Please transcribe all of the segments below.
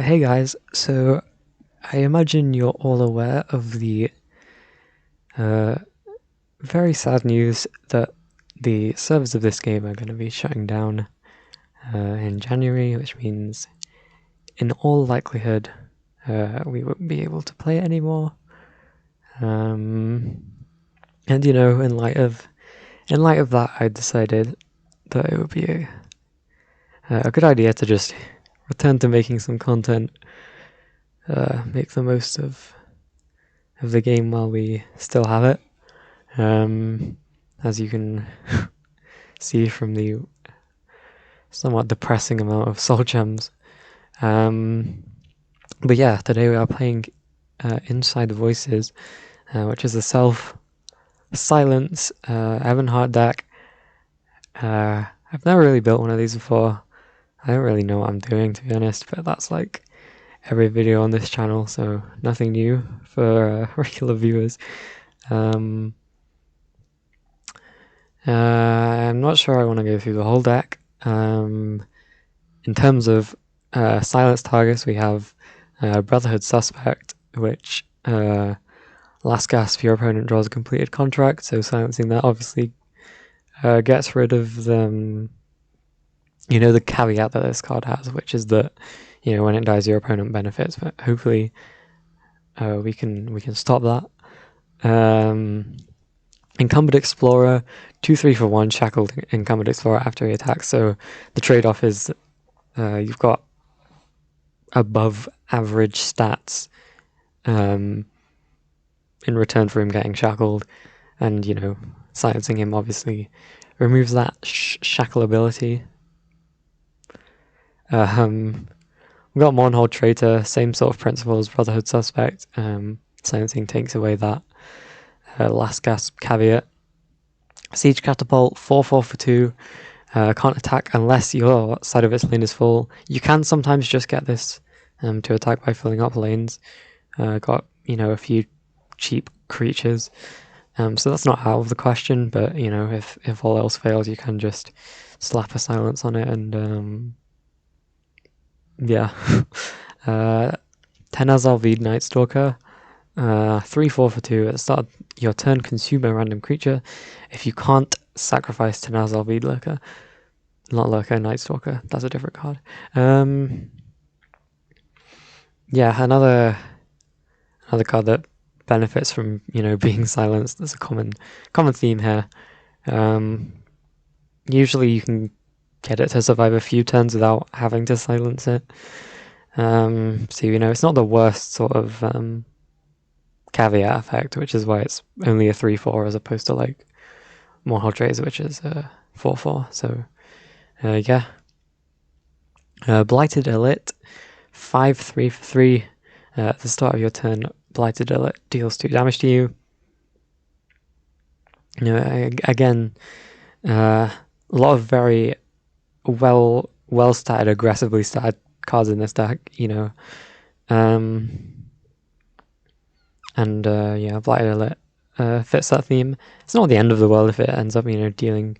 Hey guys, so I imagine you're all aware of the very sad news that the servers of this game are going to be shutting down in January, which means in all likelihood we won't be able to play it anymore. And you know, in light of that, I decided that it would be a good idea to just return to making some content, make the most of the game while we still have it. As you can see from the somewhat depressing amount of soul gems. But yeah, today we are playing Inside Voices, which is a self-silence Ebonheart deck. I've never really built one of these before. I don't really know what I'm doing, to be honest, but that's like every video on this channel, so nothing new for regular viewers. I'm not sure I want to go through the whole deck. In terms of silence targets, we have Brotherhood Suspect, which last gasp your opponent draws a completed contract, so silencing that obviously gets rid of the caveat that this card has, which is that when it dies your opponent benefits, but hopefully we can stop that. Incumbent Explorer, 2/3 for 1 shackled Incumbent Explorer after he attacks, so the trade-off is you've got above average stats in return for him getting shackled, and silencing him obviously removes that shackle ability. We've got Mournhold Traitor, same sort of principle as Brotherhood Suspect. Silencing takes away that last gasp caveat. Siege Catapult, 4/4 for 2. Can't attack unless your side of its lane is full. You can sometimes just get this to attack by filling up lanes. Got a few cheap creatures, so that's not out of the question. But if all else fails, you can just slap a silence on it, and yeah. Tenazalvid Night Stalker, 3/4 for 2. At the start of your turn, consume a random creature. If you can't sacrifice Tenazalvid Lurker, not Lurker, Night Stalker, that's a different card. Yeah, another card that benefits from being silenced. There's a common theme here. Usually you can get it to survive a few turns without having to silence it. So it's not the worst sort of caveat effect, which is why it's only a 3/4 as opposed to like Mournhold Traitor, which is 4/4. So yeah. Blighted Elite, 5/3 for 3. At the start of your turn, Blighted Elite deals 2 damage to you. Again, a lot of very well statted, aggressively statted cards in this deck, and yeah, Blighted Elite fits that theme. It's not the end of the world if it ends up dealing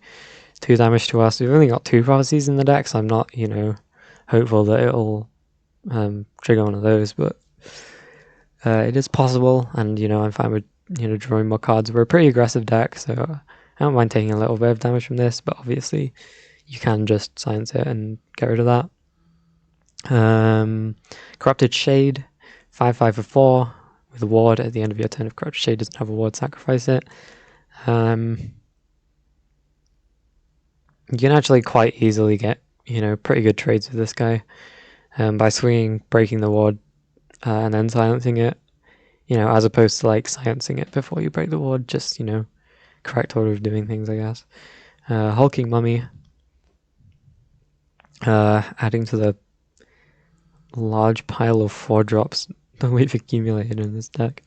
2 damage to us. We've only got 2 prophecies in the deck, so I'm not hopeful that it'll trigger one of those, but it is possible, and I'm fine with drawing more cards. We're a pretty aggressive deck, so I don't mind taking a little bit of damage from this, but obviously you can just silence it and get rid of that. Corrupted Shade, 5/5 for 4 with a ward. At the end of your turn, if Corrupted Shade doesn't have a ward, sacrifice it. You can actually quite easily get pretty good trades with this guy by swinging, breaking the ward, and then silencing it. As opposed to like silencing it before you break the ward. Just correct order of doing things, I guess. Hulking Mummy, adding to the large pile of 4-drops that we've accumulated in this deck.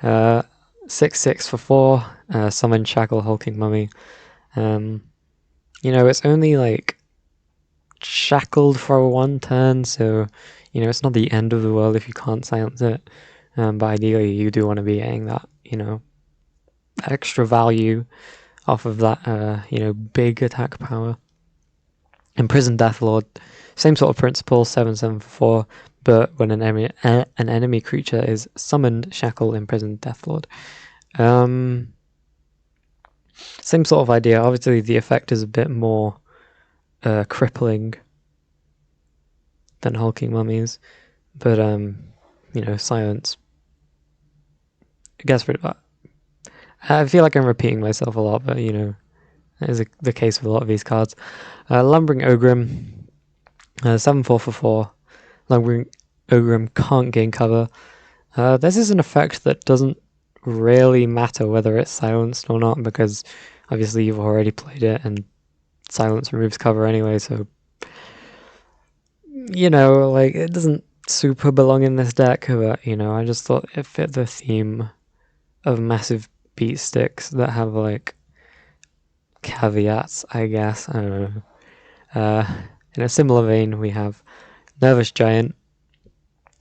6/6 for 4. Summon Shackle Hulking Mummy. It's only like shackled for 1 turn, so it's not the end of the world if you can't silence it. But ideally you do want to be getting that extra value off of that big attack power. Imprisoned Deathlord, same sort of principle, 7/7 for 4. but when an enemy creature is summoned, shackle, imprisoned, deathlord. Same sort of idea. Obviously, the effect is a bit more crippling than hulking mummies, but you know, silence gets rid of that. I feel like I'm repeating myself a lot, but you know, that is the case with a lot of these cards. Lumbering Ogrim, 7/4 for 4. Lumbering Ogrim can't gain cover. This is an effect that doesn't really matter whether it's silenced or not, because obviously you've already played it and silence removes cover anyway, so you know, like, it doesn't super belong in this deck, but you know, I just thought it fit the theme of massive beat sticks that have like caveats, I guess. I don't know. In a similar vein, we have Nervous Giant.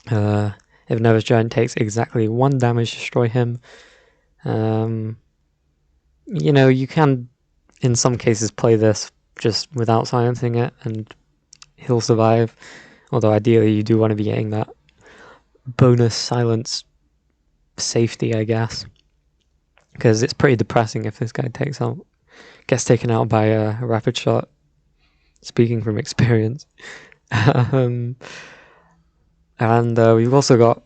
If Nervous Giant takes exactly 1 damage, destroy him. You know, you can, in some cases, play this just without silencing it, and he'll survive. Although ideally, you do want to be getting that bonus silence safety, I guess, because it's pretty depressing if this guy gets taken out by a rapid shot. Speaking from experience. And we've also got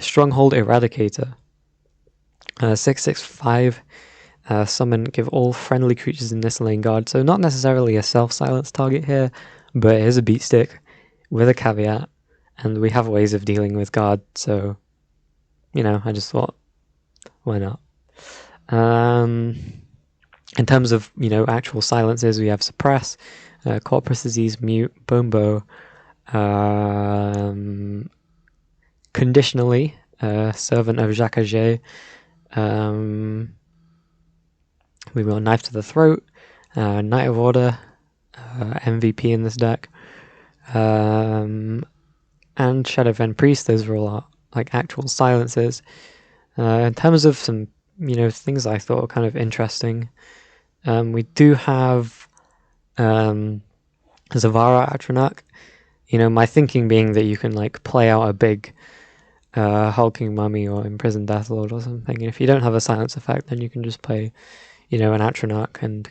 Stronghold Eradicator. 6/6/5. Summon, give all friendly creatures in this lane guard. So not necessarily a self-silence target here, but it is a beat stick with a caveat, and we have ways of dealing with guard, so you know, I just thought, why not? In terms of, you know, actual silences, we have Suppress, Corpus Disease, Mute, Bone Bow, conditionally, Servant of Jacques. We've got Knife to the Throat, Knight of Order, MVP in this deck, and Shadowfen Priest. Those are all like actual silences. In terms of some, you know, things I thought were kind of interesting, we do have Zavara Atronach. You know, my thinking being that you can like play out a big hulking mummy or imprisoned deathlord or something, and if you don't have a silence effect, then you can just play, you know, an Atronach and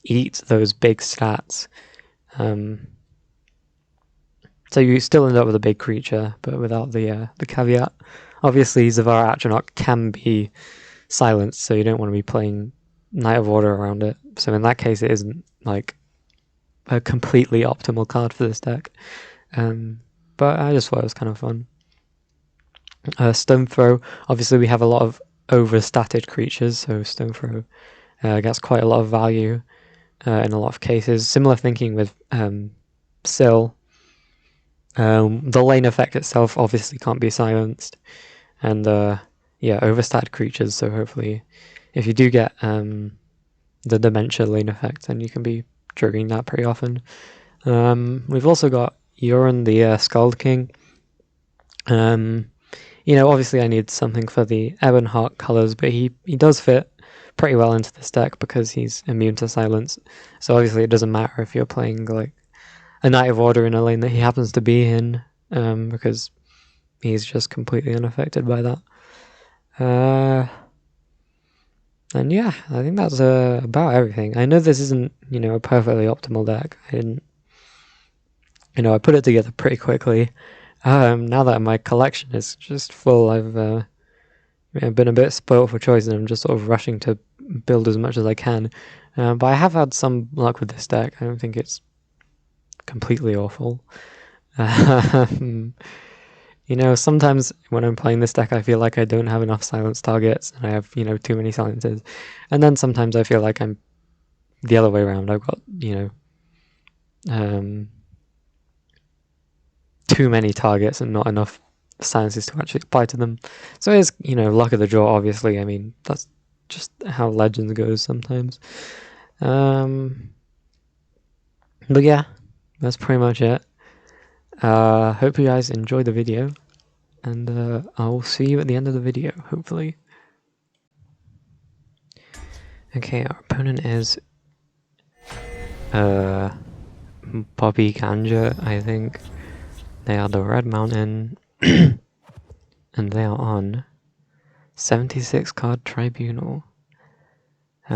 eat those big stats. So you still end up with a big creature, but without the caveat. Obviously, Zavara Atronach can be silenced, so you don't want to be playing Knight of Order around it. So in that case, it isn't like a completely optimal card for this deck. But I just thought it was kind of fun. Stone Throw. Obviously, we have a lot of overstated creatures, so Stone Throw gets quite a lot of value in a lot of cases. Similar thinking with Syl. The lane effect itself obviously can't be silenced, and yeah, overstated creatures, so hopefully if you do get the Dementia lane effect, then you can be triggering that pretty often. We've also got Euron the Skald King. You know, obviously I need something for the Ebonheart colours, but he does fit pretty well into this deck because he's immune to silence, so obviously it doesn't matter if you're playing like a Knight of Order in a lane that he happens to be in, because he's just completely unaffected by that. And yeah, I think that's about everything. I know this isn't, you know, a perfectly optimal deck. I put it together pretty quickly. Now that my collection is just full, I've been a bit spoiled for choice, and I'm just sort of rushing to build as much as I can. But I have had some luck with this deck. I don't think it's completely awful. You know, sometimes when I'm playing this deck, I feel like I don't have enough silence targets, and I have, you know, too many silences. And then sometimes I feel like I'm the other way around. I've got, you know, too many targets and not enough silences to actually apply to them. So it's, you know, luck of the draw, obviously. I mean, that's just how Legends goes sometimes. But yeah, that's pretty much it. Hope you guys enjoyed the video, and I'll see you at the end of the video, hopefully. Okay, our opponent is Bobby Ganja, I think. They are the Red Mountain, and they are on 76 card Tribunal. You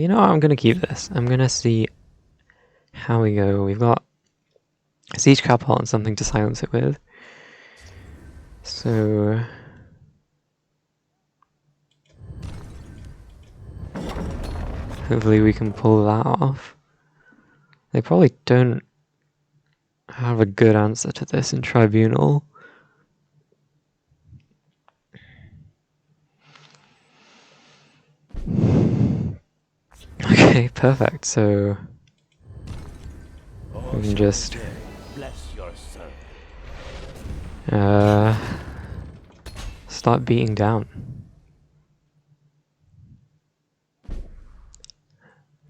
know what? I'm gonna keep this. I'm gonna see how we go. We've got Siege Catapult and something to silence it with. So hopefully we can pull that off. They probably don't have a good answer to this in Tribunal. Okay, perfect. So we can just start beating down.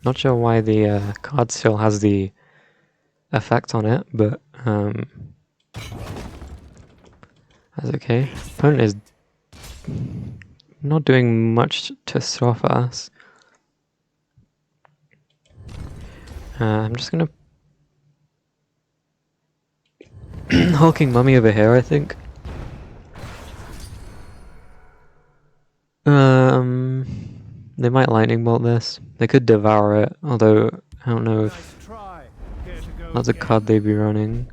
Not sure why the card still has the effect on it, but that's okay. Opponent is not doing much to stop us. I'm just gonna hulking mummy over here, I think. They might lightning bolt this. They could devour it, although I don't know if that's a card they'd be running.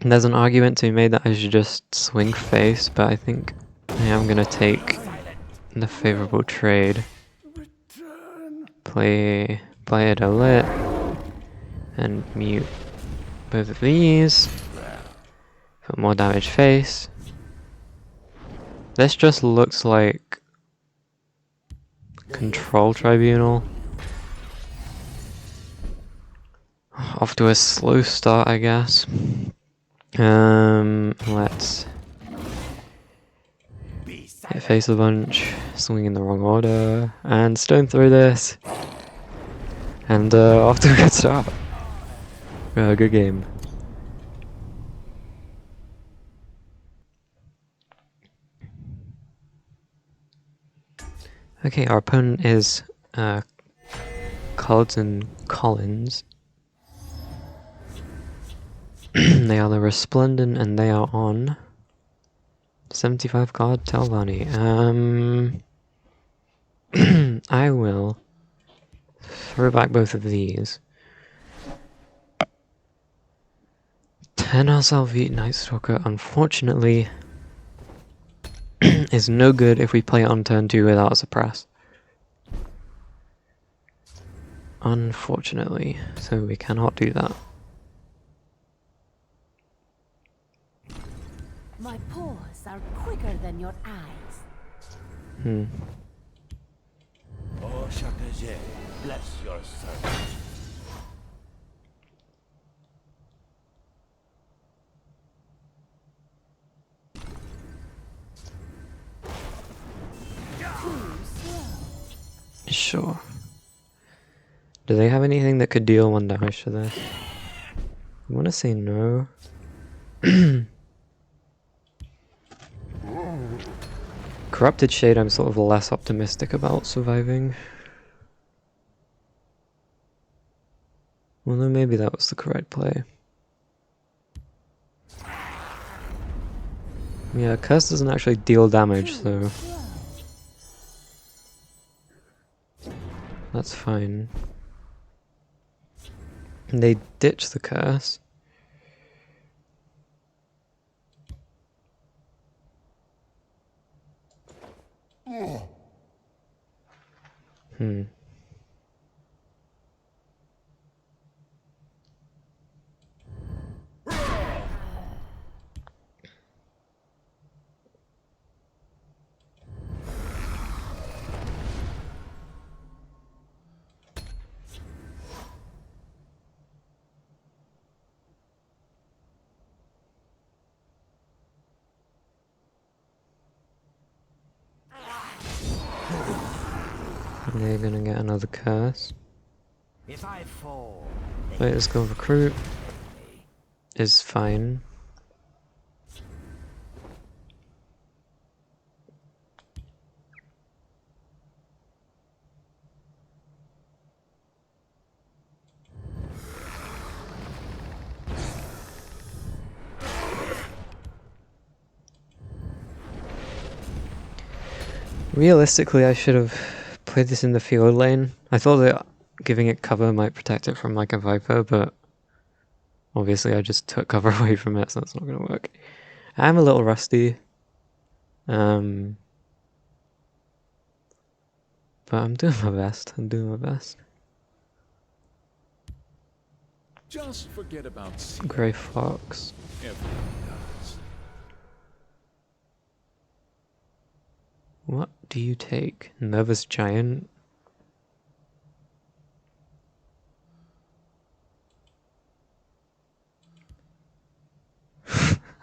There's an argument to be made that I should just swing face, but I think I am gonna take the favorable trade. Play it a lit and mute both of these. Put more damage face. This just looks like Control Tribunal. Off to a slow start, I guess. Let's hit face a bunch, swing in the wrong order, and stone through this. And off to a good start. Good game. Okay, our opponent is Carlton Collins. They are the Resplendent, and they are on 75 card Telvanni. I will throw back both of these. 10 Salvit Night Stalker, unfortunately, is no good if we play it on turn 2 without a suppress. Unfortunately, so we cannot do that. My paws are quicker than your eyes. Oh, Shakaje, bless your servant. Sure. Do they have anything that could deal 1 damage to this? I want to say no. Corrupted Shade I'm sort of less optimistic about surviving. Although maybe that was the correct play. Yeah, Curse doesn't actually deal damage, so that's fine. And they ditch the Curse. They're gonna get another Curse. If I fall, Let's go recruit. Is fine. Realistically, I should have played this in the field lane. I thought that giving it cover might protect it from like a Viper, but obviously I just took cover away from it, so that's not going to work. I'm a little rusty. But I'm doing my best. Just forget about Grey Fox. everyone does. What do you take? Nervous Giant?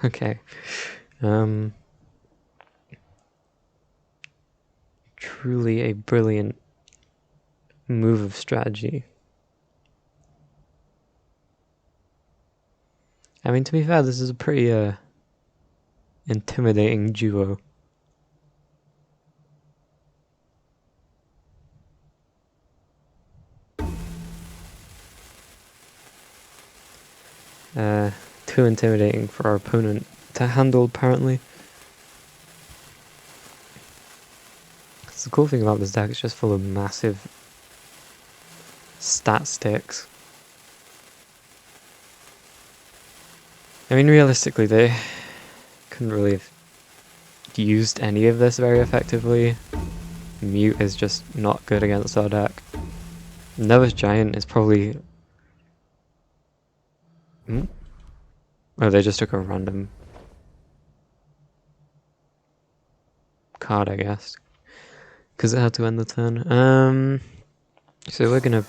Okay. Truly a brilliant move of strategy. I mean, to be fair, this is a pretty intimidating duo. Too intimidating for our opponent to handle, apparently. The cool thing about this deck is just full of massive stat sticks. I mean, realistically, they couldn't really have used any of this very effectively. Mute is just not good against our deck. Nervous Giant is probably... Oh, they just took a random card, I guess. Because it had to end the turn. So we're gonna...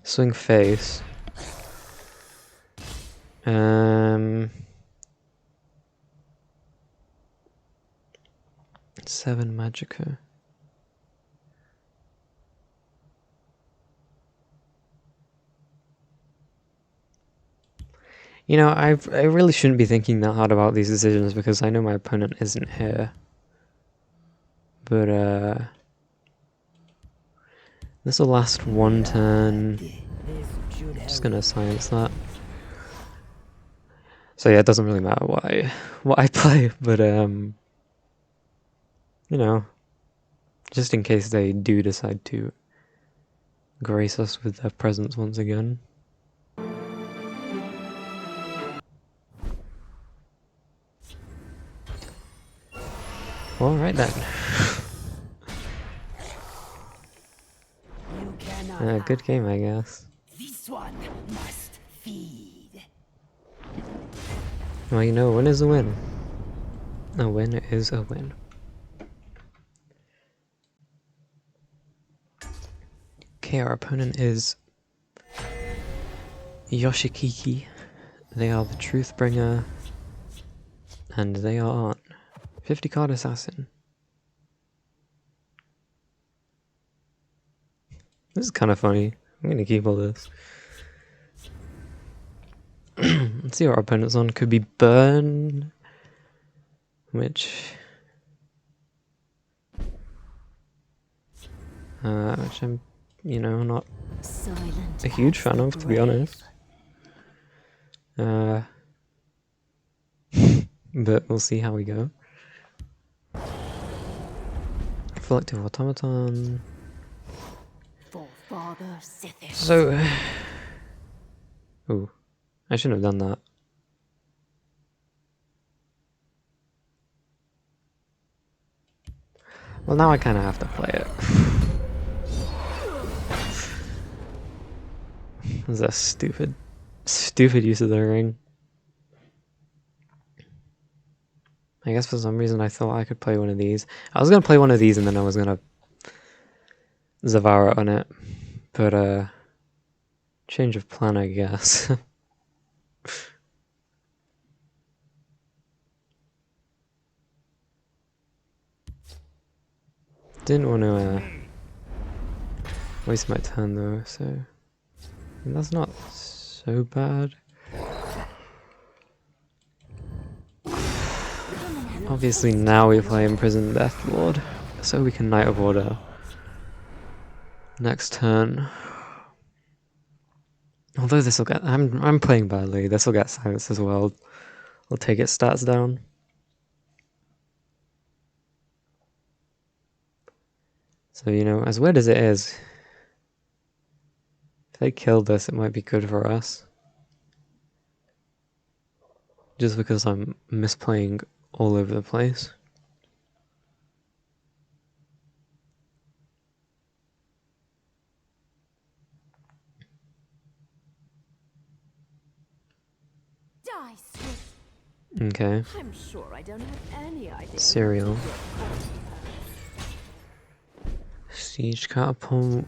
swing face. 7 Magicka. You know, I really shouldn't be thinking that hard about these decisions because I know my opponent isn't here. But, this will last one turn. Just gonna silence that. So yeah, it doesn't really matter what I play, but, you know, just in case they do decide to grace us with their presence once again. Alright then. Good game, I guess. This one must feed. Well, you know, a win is a win. A win is a win. Okay, our opponent is Yoshikiki. They are the Truthbringer. And they are on 50 card assassin. This is kind of funny. I'm gonna keep all this. Let's see what our opponent's on. Could be Burn, which I'm, you know, not a huge fan of, to be honest. But we'll see how we go. Reflective Automaton. So, ooh, I shouldn't have done that. Well, now I kind of have to play it. This is a stupid use of the ring. I guess for some reason I thought I could play one of these. I was gonna play one of these and then I was gonna Zavara on it, but change of plan, I guess. Didn't want to waste my turn though, so that's not so bad. Obviously now we play Imprisoned Death Lord, so we can Knight of Order next turn. Although this will get, I'm playing badly. This will get silenced as well. We'll take its stats down. So, you know, as weird as it is, if they kill this, it might be good for us. Just because I'm misplaying all over the place. Die, Swiss. Okay. I'm sure I don't have any idea. Cereal. Siege catapult.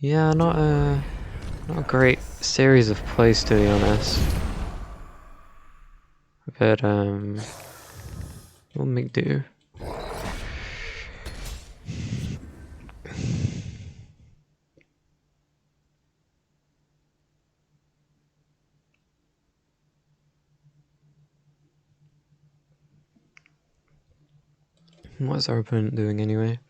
Yeah, not a great series of plays, to be honest. But we'll make do. What's our opponent doing anyway?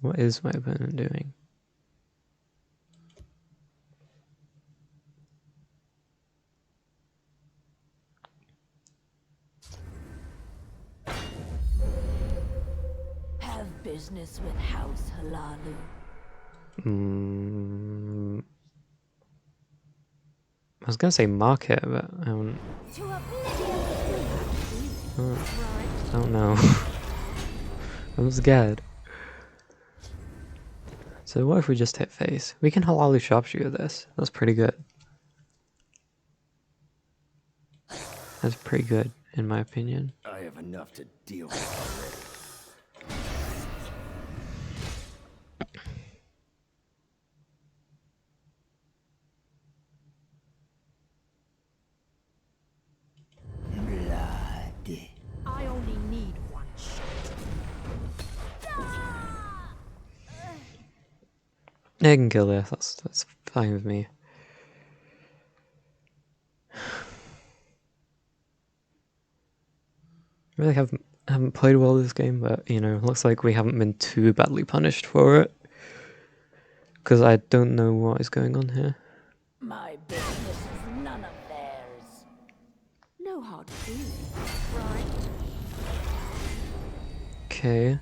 What is my opponent doing? Have business with House Aloud. I was gonna say market, but I don't, To oblivion. I don't know. I'm scared. So what if we just hit face? We can Halalu sharpshooter this. That's pretty good. That's pretty good, in my opinion. I have enough to deal with already. Blood. I only need one shot. I can kill this. That's fine with me. Really haven't played well this game, but you know, looks like we haven't been too badly punished for it. Because I don't know what is going on here. My business is none of theirs. No hard feelings, right? Okay.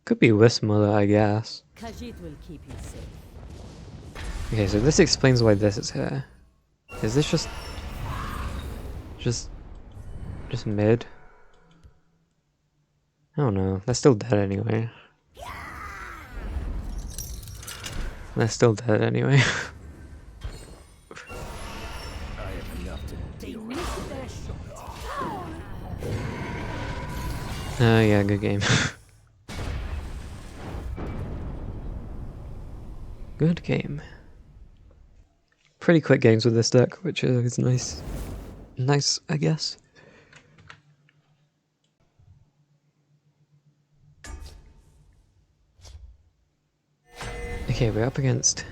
Could be Wismother, I guess. Khajiit will keep you safe. Okay, so this explains why this is here. Is this just mid? I don't know. They're still dead anyway. They're still dead anyway. I have enough to deal with. Miss their shot. Yeah, good game. Good game. Pretty quick games with this deck, which is nice. Nice, I guess. Okay, we're up against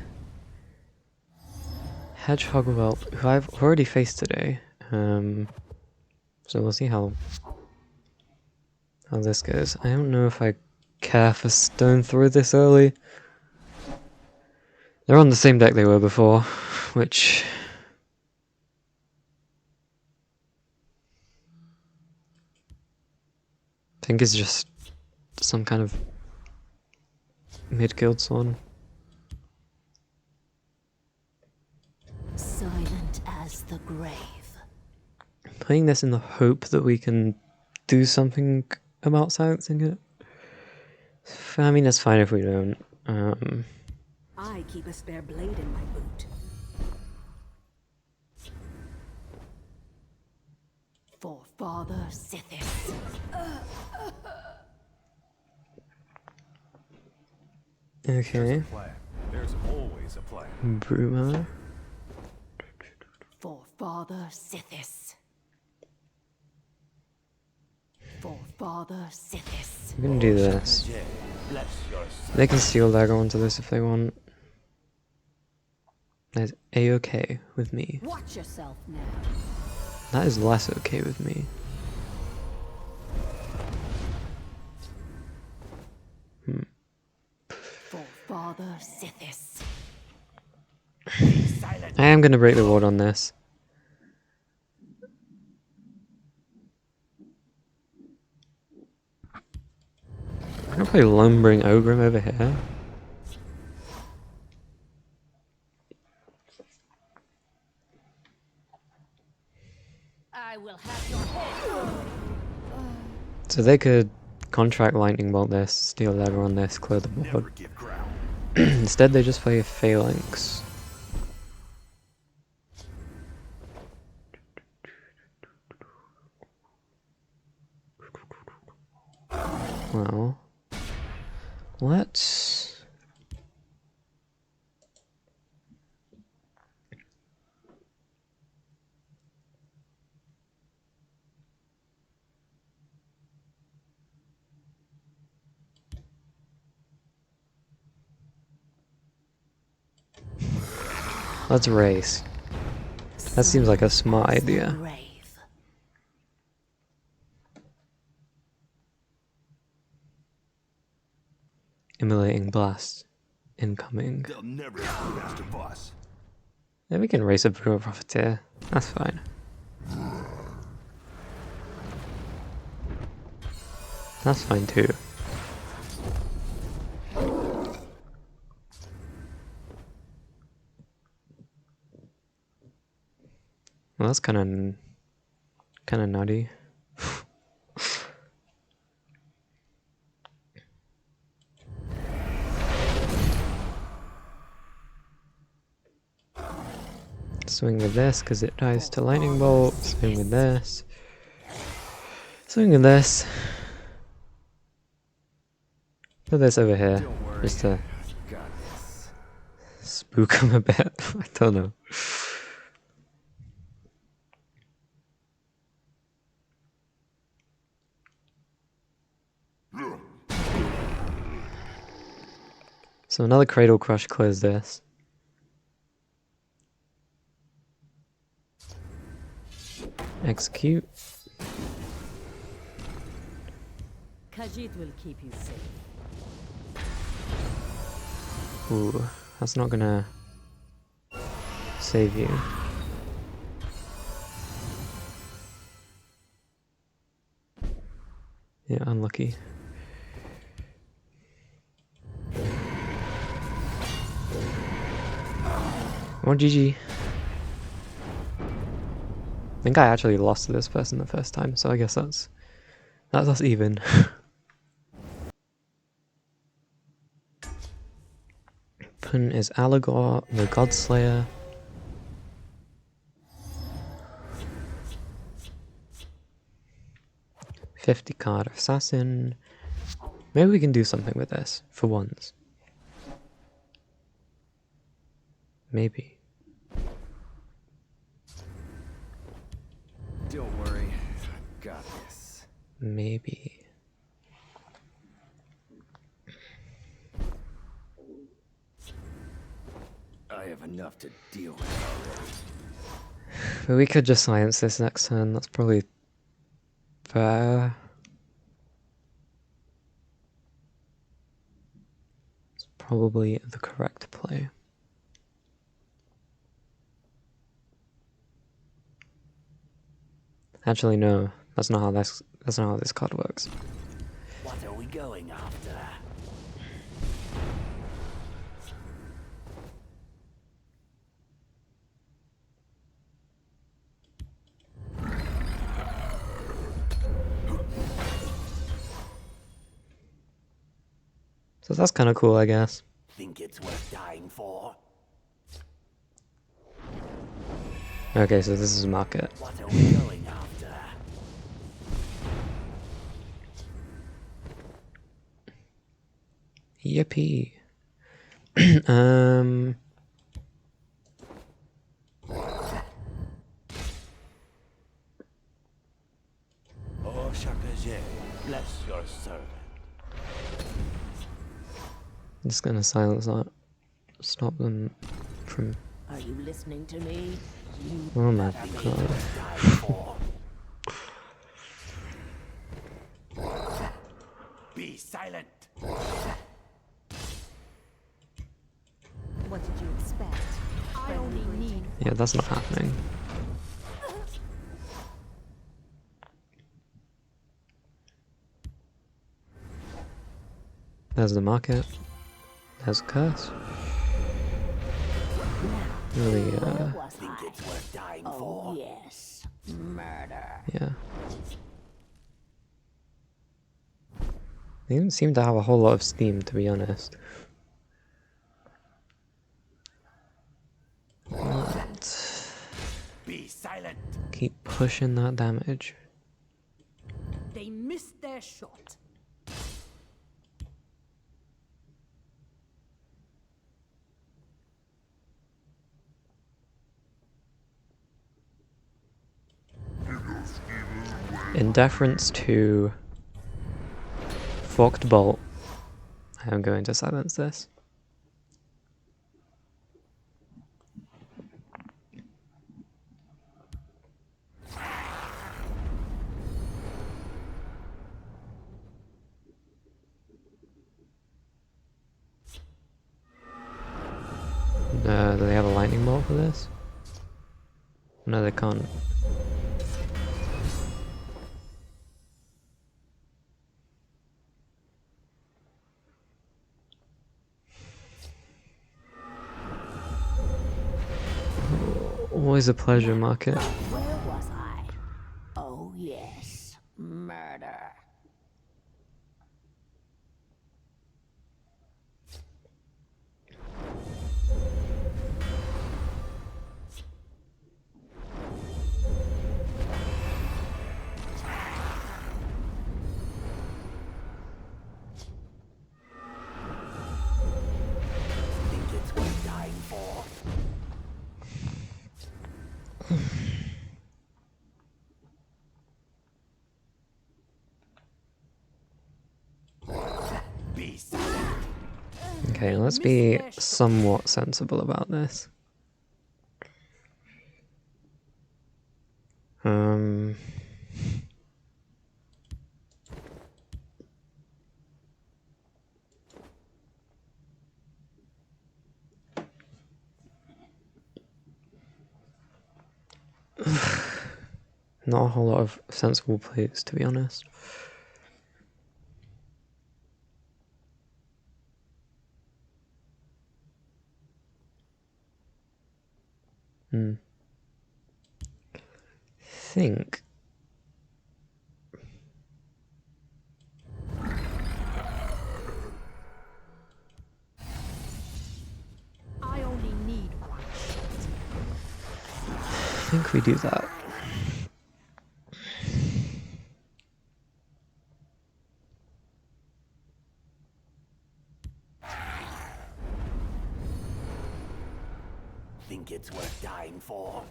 Hedgehog Whelp, who I've already faced today. So we'll see how this goes. I don't know if I care for Stone Throw this early. They're on the same deck they were before, which I think is just some kind of mid-Guildsworn. Silent as the grave. Playing this in the hope that we can do something about silencing it. I mean, it's fine if we don't. I keep a spare blade in my boot. For Father Sithis. Okay. Plan. There's always a plan. Bruma. For Father Sithis. For Father Sithis. I'm gonna do this. Mage, bless your soul. They can steal dagger onto this if they want. That's A-okay with me. Watch yourself now. That is less okay with me. For Father Sithis. I am gonna break the ward on this. I'm gonna play Lumbering Ogrim over here. I will have your head. So they could contract Lightning Bolt this, Steel Dagger on this, clear the board. Never give ground. Instead they just play Phalanx. Well, let's... Let's race. That seems like a smart idea. Grave. Immolating Blast. Incoming. They'll never get the best of us. Then we can race a Brewer Profiteer. That's fine. That's fine too. Well, that's kind of nutty. Swing with this because it dies to Lightning Bolt. Swing with this. Swing with this. Put this over here just to Got this. spook him a bit. I don't know. So another Cradle Crush clears this. Execute. Khajiit will keep you safe. Ooh, that's not gonna save you. Yeah, unlucky. Or GG. I think I actually lost to this person the first time, so I guess that's us even. Opponent is Allegor, the Godslayer. $50 card Assassin. Maybe we can do something with this for once. Maybe. Don't worry. Got this. Maybe. I have enough to deal with already. But we could just silence this next turn. That's probably fair. It's probably the correct play. Actually, no. That's not how this card works. What are we going after? So that's kind of cool, I guess. Think it's worth dying for? Okay, so this is market. What are we going after? Yippee. Oh, Shakaje, bless your servant. I'm just gonna silence that. Stop them from Are you listening to me? Oh my god. Dying for. Be silent. What did you expect? I only need Yeah, that's not happening. There's the market. There's a curse. Really, was Think I? it's worth dying Oh for. yes, murder. yeah. They didn't seem to have a whole lot of steam, to be honest. Let's Be silent. keep pushing that damage. They missed their shot. In deference to Forked Bolt, I am going to silence this. Do they have a lightning bolt for this? No, they can't. Always a pleasure, market. Where was I? Oh yes, murder. Think it's worth dying for. Be silent. Okay, let's be somewhat sensible about this. Um, not a whole lot of sensible plays, to be honest. Think. I only need one. I think we do that. Think it's worth dying for.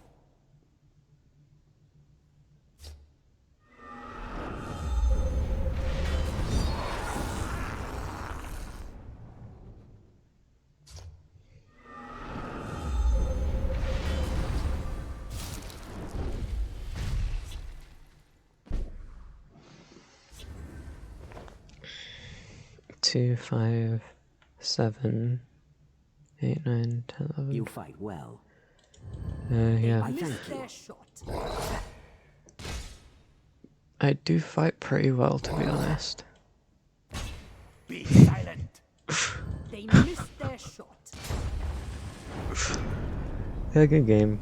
Two, 5, 7, 8, 9, 10, 11. You fight well. Yeah. I Missed thank you. their shot. I do fight pretty well, to be honest. Be silent. They missed their shot. Yeah, good game.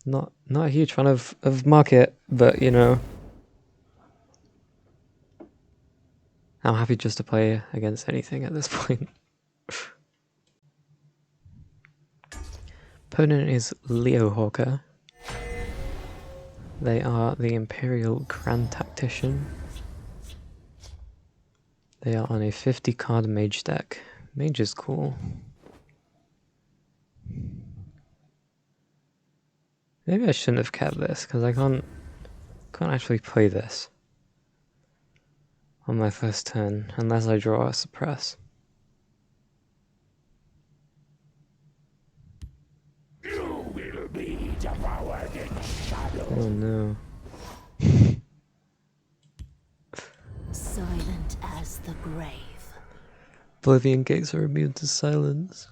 Not a huge fan of market, but you know, I'm happy just to play against anything at this point. Opponent is Leo Hawker. They are the Imperial Grand Tactician. They are on a 50 card Mage deck. Mage is cool. Maybe I shouldn't have kept this because I can't actually play this on my first turn unless I draw a suppress. silent as the grave. Oblivion gates are immune to silence.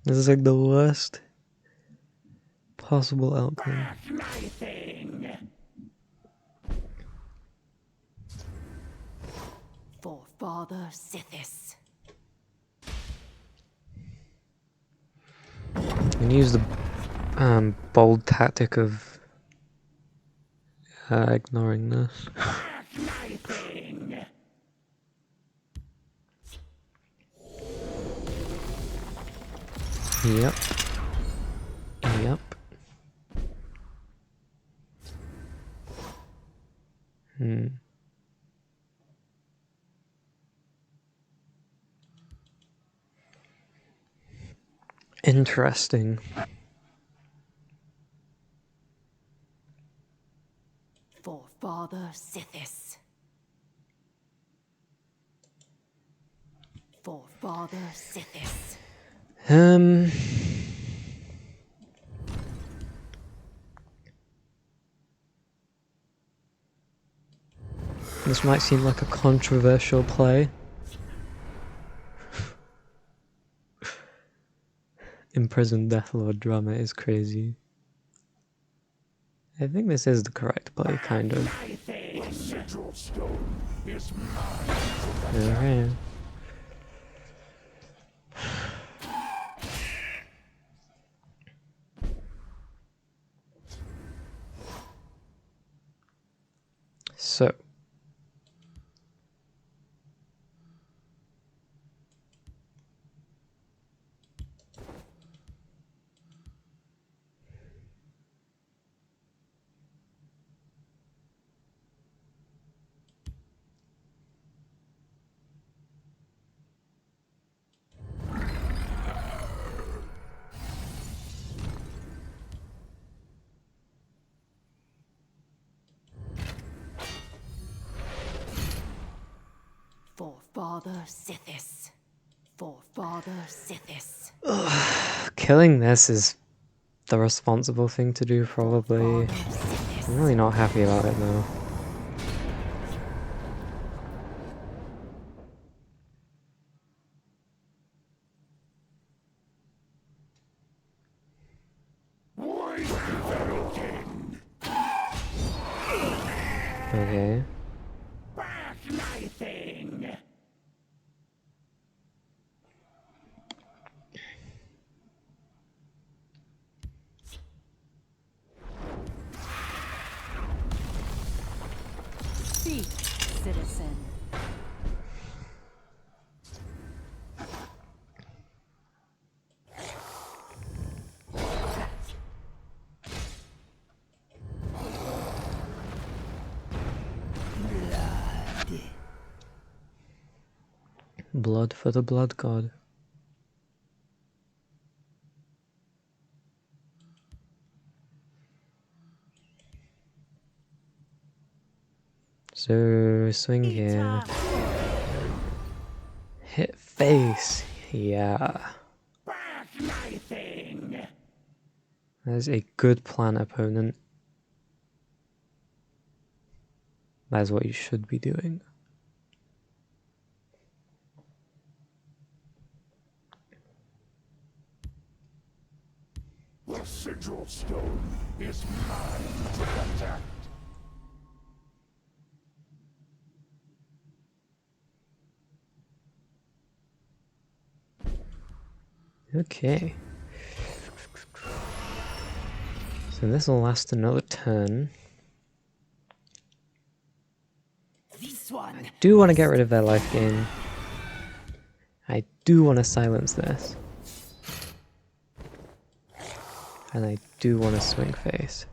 This is like the worst possible outcome. For Father Sithis. And use the bold tactic of ignoring this. Yep. Yep. Interesting. For Father Sithis. For Father Sithis. This might seem like a controversial play. Imprisoned Deathlord drama is crazy. I think this is the correct play, kind of. Okay. So. For Father Sithis. For Father Sithis. Killing this is the responsible thing to do, probably. Father Sithis. I'm really not happy about it, though. Okay. Speak, citizen. Blood for the blood god. So, swing here. Hit face. Yeah. That is a good plan, opponent. That is what you should be doing. The sigil stone is mine to protect. Okay. So this will last another turn. This one. I do want to get rid of their life gain. I do want to silence this. And I do want to swing face.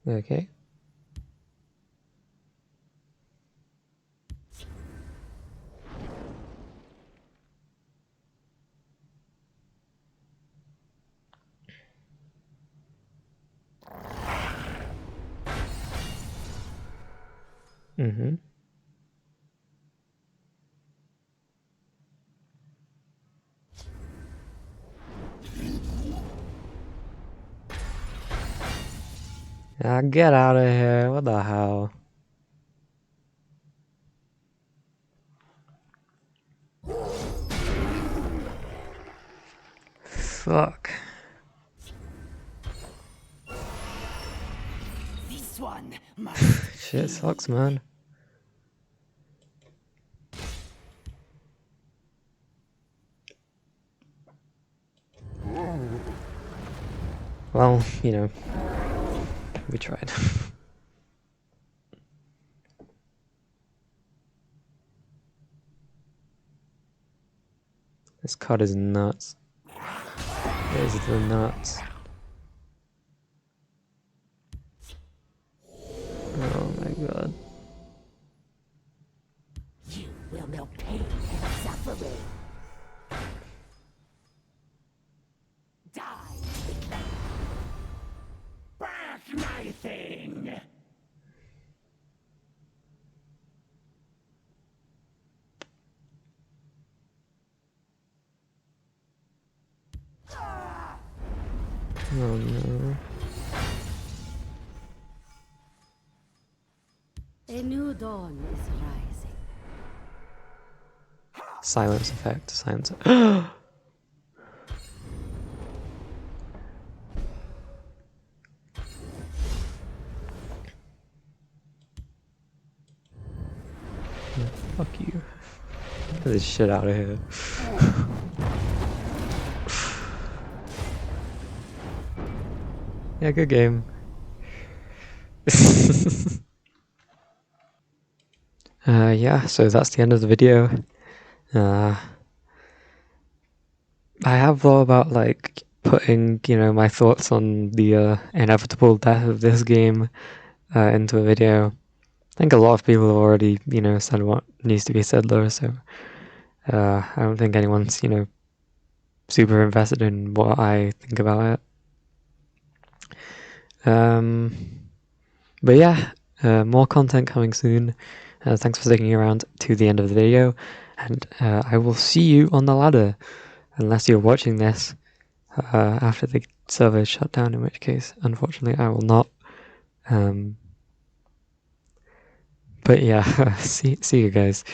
Okay. Mm-hmm. Ah, get out of here. What the hell? Fuck. This one must Shit sucks, man. Well, you know, we tried. This card is nuts. It is the nuts. Oh my god. You will know pain and suffering. Die. back my thing. Oh no. A new dawn is rising. Silence effect. Silence. Fuck you. Get this shit out of here. Yeah, good game. Yeah, so that's the end of the video. I have thought about like putting, you know, my thoughts on the inevitable death of this game into a video. I think a lot of people have already, you know, said what needs to be said though, so I don't think anyone's, you know, super invested in what I think about it. But yeah, more content coming soon. Thanks for sticking around to the end of the video, and I will see you on the ladder, unless you're watching this after the server is shut down, in which case, unfortunately, I will not. But yeah, see you guys.